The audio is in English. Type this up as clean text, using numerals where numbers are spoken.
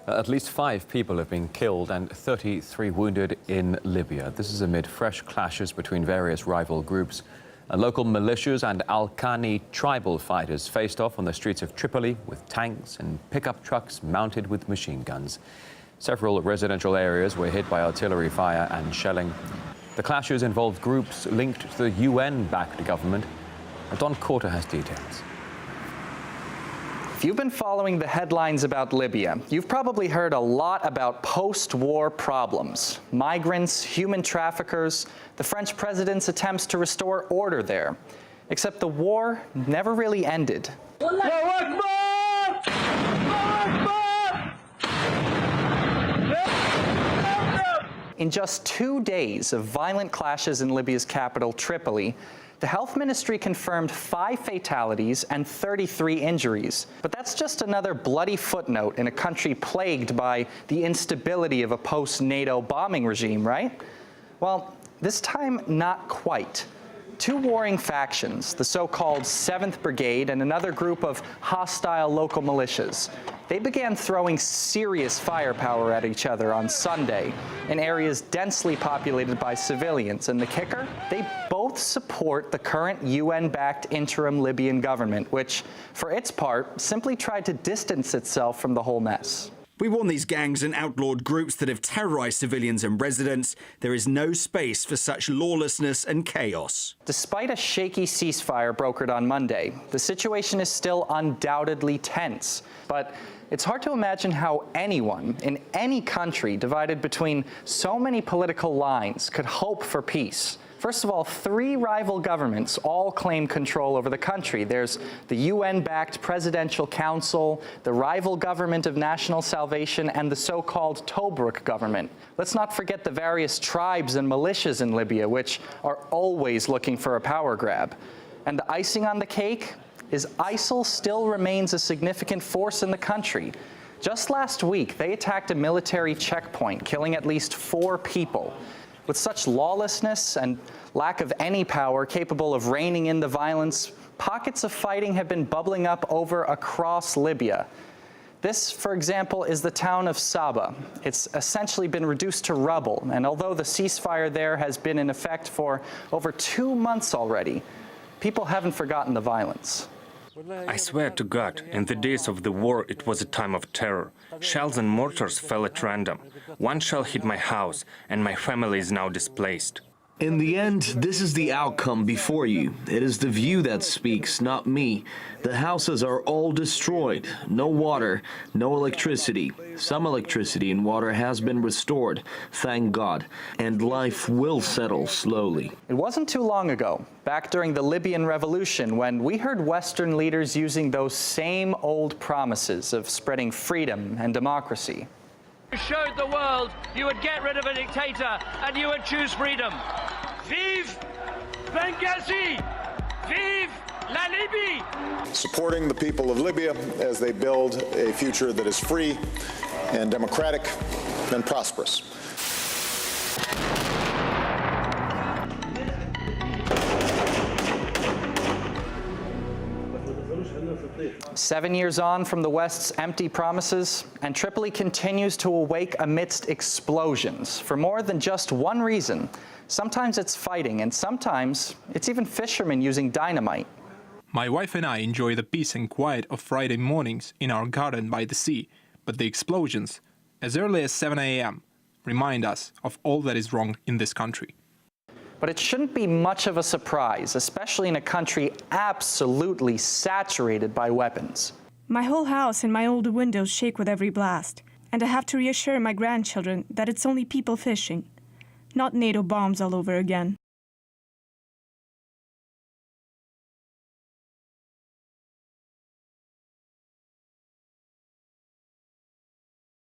At least 5 people have been killed and 33 wounded in Libya. This is amid fresh clashes between various rival groups. Local militias and Al-Qani tribal fighters faced off on the streets of Tripoli with tanks and pickup trucks mounted with machine guns. Several residential areas were hit by artillery fire and shelling. The clashes involved groups linked to the UN-backed government. Don Corter has details. If you've been following the headlines about Libya, you've probably heard a lot about post-war problems. Migrants, human traffickers, the French president's attempts to restore order there. Except the war never really ended. In just 2 days of violent clashes in Libya's capital, Tripoli, the health ministry confirmed 5 fatalities and 33 injuries. But that's just another bloody footnote in a country plagued by the instability of a post-NATO bombing regime, right? Well, this time, not quite. 2 warring factions, the so-called 7th Brigade and another group of hostile local militias, they began throwing serious firepower at each other on Sunday in areas densely populated by civilians. And the kicker? They both support the current UN-backed interim Libyan government, which, for its part, simply tried to distance itself from the whole mess. We warn these gangs and outlawed groups that have terrorized civilians and residents. There is no space for such lawlessness and chaos. Despite a shaky ceasefire brokered on Monday, the situation is still undoubtedly tense. But it's hard to imagine how anyone in any country divided between so many political lines could hope for peace. First of all, 3 rival governments all claim control over the country. There's the UN-backed Presidential Council, the rival government of National Salvation, and the so-called Tobruk government. Let's not forget the various tribes and militias in Libya, which are always looking for a power grab. And the icing on the cake is ISIL still remains a significant force in the country. Just last week, they attacked a military checkpoint, killing at least 4 people. With such lawlessness and lack of any power capable of reining in the violence, pockets of fighting have been bubbling up across Libya. This, for example, is the town of Saba. It's essentially been reduced to rubble, and although the ceasefire there has been in effect for over 2 months already, people haven't forgotten the violence. I swear to God, in the days of the war, it was a time of terror. Shells and mortars fell at random. One shell hit my house, and my family is now displaced. In the end, this is the outcome before you. It is the view that speaks, not me. The houses are all destroyed. No water, no electricity. Some electricity and water has been restored, thank God. And life will settle slowly. It wasn't too long ago, back during the Libyan Revolution, when we heard Western leaders using those same old promises of spreading freedom and democracy. You showed the world you would get rid of a dictator and you would choose freedom. Vive Benghazi! Vive la Libye! Supporting the people of Libya as they build a future that is free and democratic and prosperous. 7 years on from the West's empty promises, and Tripoli continues to awake amidst explosions for more than just one reason. Sometimes it's fighting, and sometimes it's even fishermen using dynamite. My wife and I enjoy the peace and quiet of Friday mornings in our garden by the sea, but the explosions, as early as 7 a.m., remind us of all that is wrong in this country. But it shouldn't be much of a surprise, especially in a country absolutely saturated by weapons. My whole house and my older windows shake with every blast, and I have to reassure my grandchildren that it's only people fishing, not NATO bombs all over again.